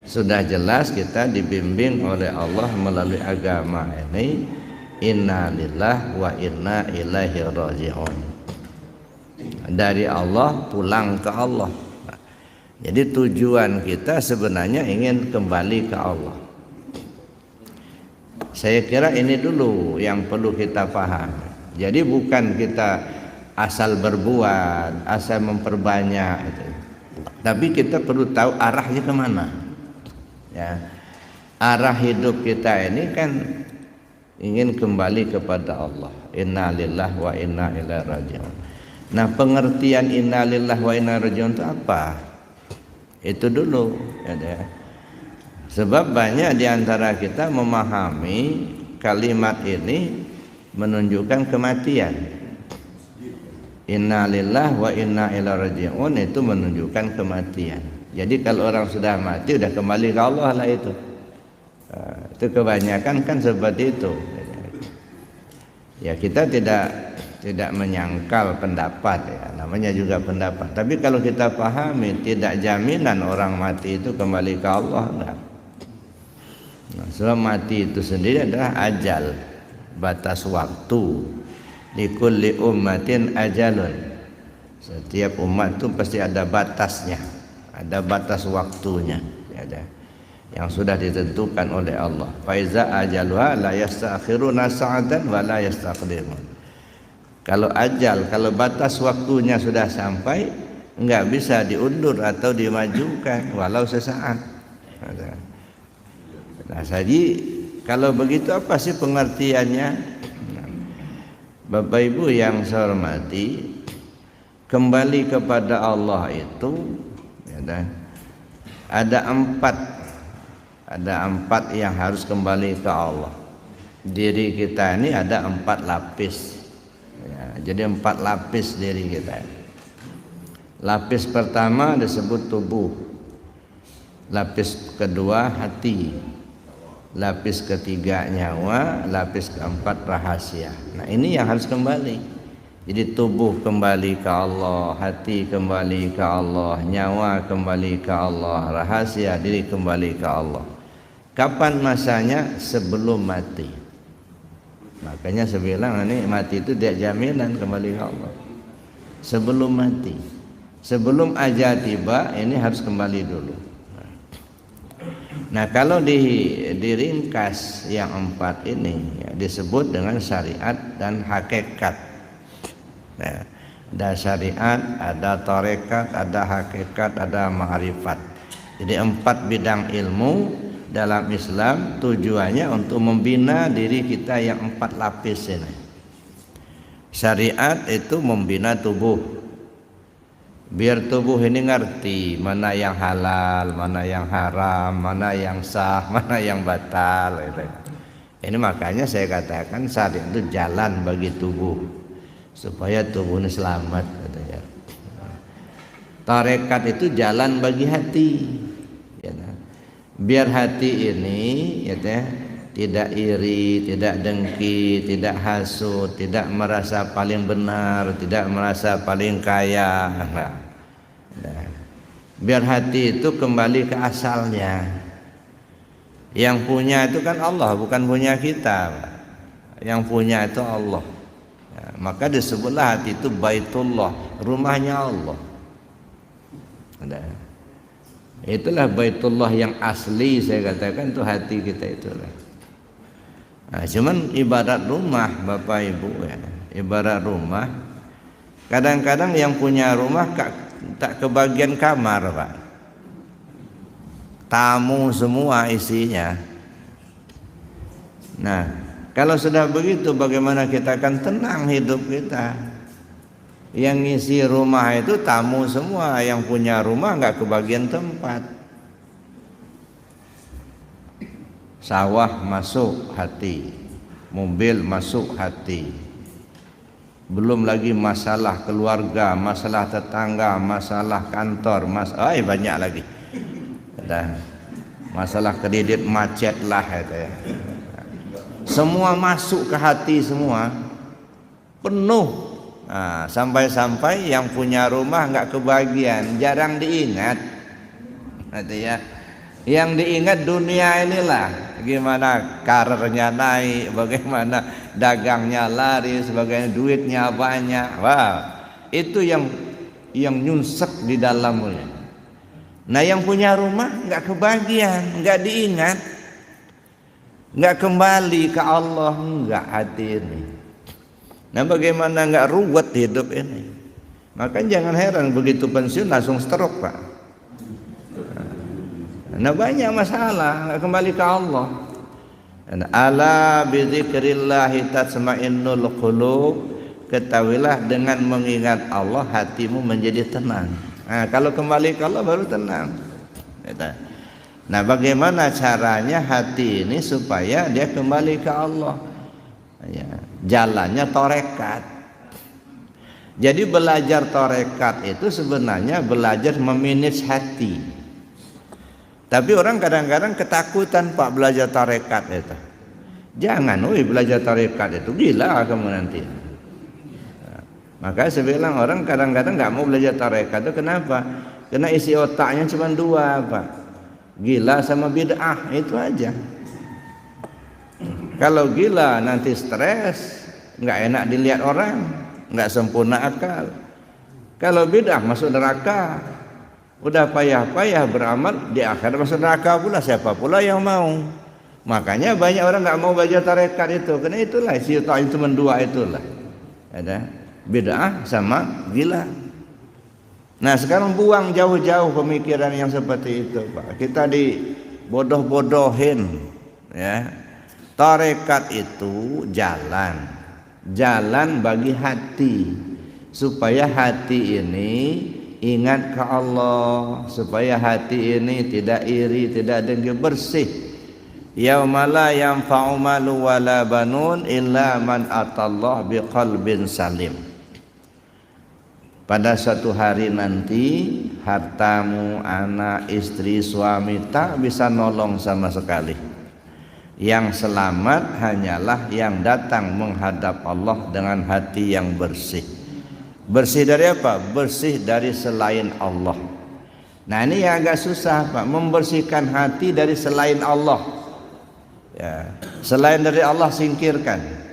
Sudah jelas kita dibimbing oleh Allah melalui agama ini, inna lillah wa inna ilaihi raji'un. Dari Allah pulang ke Allah. Jadi tujuan kita sebenarnya ingin kembali ke Allah. Saya kira ini dulu yang perlu kita paham. Jadi bukan kita asal berbuat, asal memperbanyak itu. Tapi kita perlu tahu arahnya kemana. Ya, arah hidup kita ini kan ingin kembali kepada Allah. Inna lillahi wa inna ilaihi raji'un. Nah, pengertian inna lillahi wa inna ilaihi raji'un itu apa? Itu dulu, ya. Sebab banyak di antara kita memahami kalimat ini menunjukkan kematian. Inna lillahi wa inna ilaihi raji'un itu menunjukkan kematian. Jadi kalau orang sudah mati sudah kembali ke Allah lah itu. Itu kebanyakan kan seperti itu. Ya kita tidak menyangkal pendapat ya, namanya juga pendapat. Tapi kalau kita pahami tidak jaminan orang mati itu kembali ke Allah enggak. Nah, sebab mati itu sendiri adalah ajal, batas waktu. Likulli ummatin ajalun. Setiap umat itu pasti ada batasnya. Ada batas waktunya, ada yang sudah ditentukan oleh Allah. Faiza ajaluha la yastakhiruna sa'atan wa la yastaqdimun. Kalau ajal, kalau batas waktunya sudah sampai, enggak bisa diundur atau dimajukan walau sesaat. Nah, jadi kalau begitu apa sih pengertiannya? Bapak Ibu yang saya hormati, kembali kepada Allah itu ada empat yang harus kembali ke Allah. Diri kita ini ada 4 lapis ya, jadi 4 lapis diri kita. Lapis pertama disebut tubuh, lapis kedua hati, lapis ketiga nyawa, lapis keempat rahasia. Nah ini yang harus kembali. Jadi tubuh kembali ke Allah, hati kembali ke Allah, nyawa kembali ke Allah, rahasia diri kembali ke Allah. Kapan masanya? Sebelum mati. Makanya saya bilang ini mati itu tidak jaminan kembali ke Allah. Sebelum mati, sebelum ajal tiba ini harus kembali dulu. Nah kalau diringkas yang 4 ini ya, disebut dengan syariat dan hakikat. Nah, ada syariat, ada tarekat, ada hakikat, ada ma'rifat. Jadi 4 bidang ilmu dalam Islam tujuannya untuk membina diri kita yang 4 lapis ini. Syariat itu membina tubuh, biar tubuh ini ngerti mana yang halal, mana yang haram, mana yang sah, mana yang batal. Ini makanya saya katakan syariat itu jalan bagi tubuh supaya tubuhnya selamat katanya. Tarekat itu jalan bagi hati ya, biar hati ini ya, tidak iri, tidak dengki, tidak hasut, tidak merasa paling benar, tidak merasa paling kaya. Nah, biar hati itu kembali ke asalnya. Yang punya itu kan Allah, bukan punya kita. Yang punya itu Allah. Maka disebutlah hati itu baitullah, rumahnya Allah. Itulah baitullah yang asli, saya katakan itu hati kita itulah. Nah, cuman ibarat rumah Bapak Ibu ya, ibarat rumah. Kadang-kadang yang punya rumah tak kebagian kamar Pak. Tamu semua isinya. Nah, kalau sudah begitu bagaimana kita akan tenang hidup kita? Yang ngisi rumah itu tamu semua, yang punya rumah enggak kebagian tempat. Sawah masuk hati, mobil masuk hati. Belum lagi masalah keluarga, masalah tetangga, masalah kantor, banyak lagi. Masalah kredit macet lah itu ya. Semua masuk ke hati semua, penuh. Nah, sampai-sampai yang punya rumah enggak kebagian, jarang diingat. Nanti ya, Yang diingat dunia inilah, gimana karirnya naik, bagaimana dagangnya laris, bagaimana duitnya banyak. Wah, itu yang nyunsek di dalamnya. Nah, yang punya rumah nggak kebagian, nggak diingat, nggak kembali ke Allah, nggak hati ini. Nah, bagaimana nggak ruwet hidup ini? Maka jangan heran begitu pensiun langsung stroke, Pak. Nah, banyak masalah, nggak kembali ke Allah. Ala bi dzikrillahi tatma'innul qulub. Ketahuilah dengan mengingat Allah hatimu menjadi tenang. Nah, kalau kembali ke Allah baru tenang. Nah, bagaimana caranya hati ini supaya dia kembali ke Allah? Ya, jalannya tarekat. Jadi belajar tarekat itu sebenarnya belajar memanage hati. Tapi orang kadang-kadang ketakutan, Pak, belajar tarekat itu. Jangan, belajar tarekat itu gila kamu nanti. Maka saya bilang orang kadang-kadang nggak mau belajar tarekat itu kenapa? Karena isi otaknya cuma dua, Pak. Gila sama bid'ah, itu aja. Kalau gila nanti stres, nggak enak dilihat orang, nggak sempurna akal. Kalau bid'ah masuk neraka, udah payah-payah beramal di akhir masuk neraka pula, siapa pula yang mau? Makanya banyak orang nggak mau belajar tarekat itu, karena itulah isi otaknya cuma dua itulah. Ada bid'ah sama gila. Nah, sekarang buang jauh-jauh pemikiran yang seperti itu, Pak. Kita dibodoh-bodohin, ya. Tarekat itu jalan bagi hati, supaya hati ini ingat ke Allah, supaya hati ini tidak iri, tidak dengki, bersih. Yauma la yanfa'u malu wala banun illa man atallah biqalbin salim. Pada suatu hari nanti hartamu, anak, istri, suami tak bisa nolong sama sekali. Yang selamat hanyalah yang datang menghadap Allah dengan hati yang bersih. Bersih dari apa? Bersih dari selain Allah. Nah, ini yang agak susah, Pak, membersihkan hati dari selain Allah. Ya, selain dari Allah singkirkan.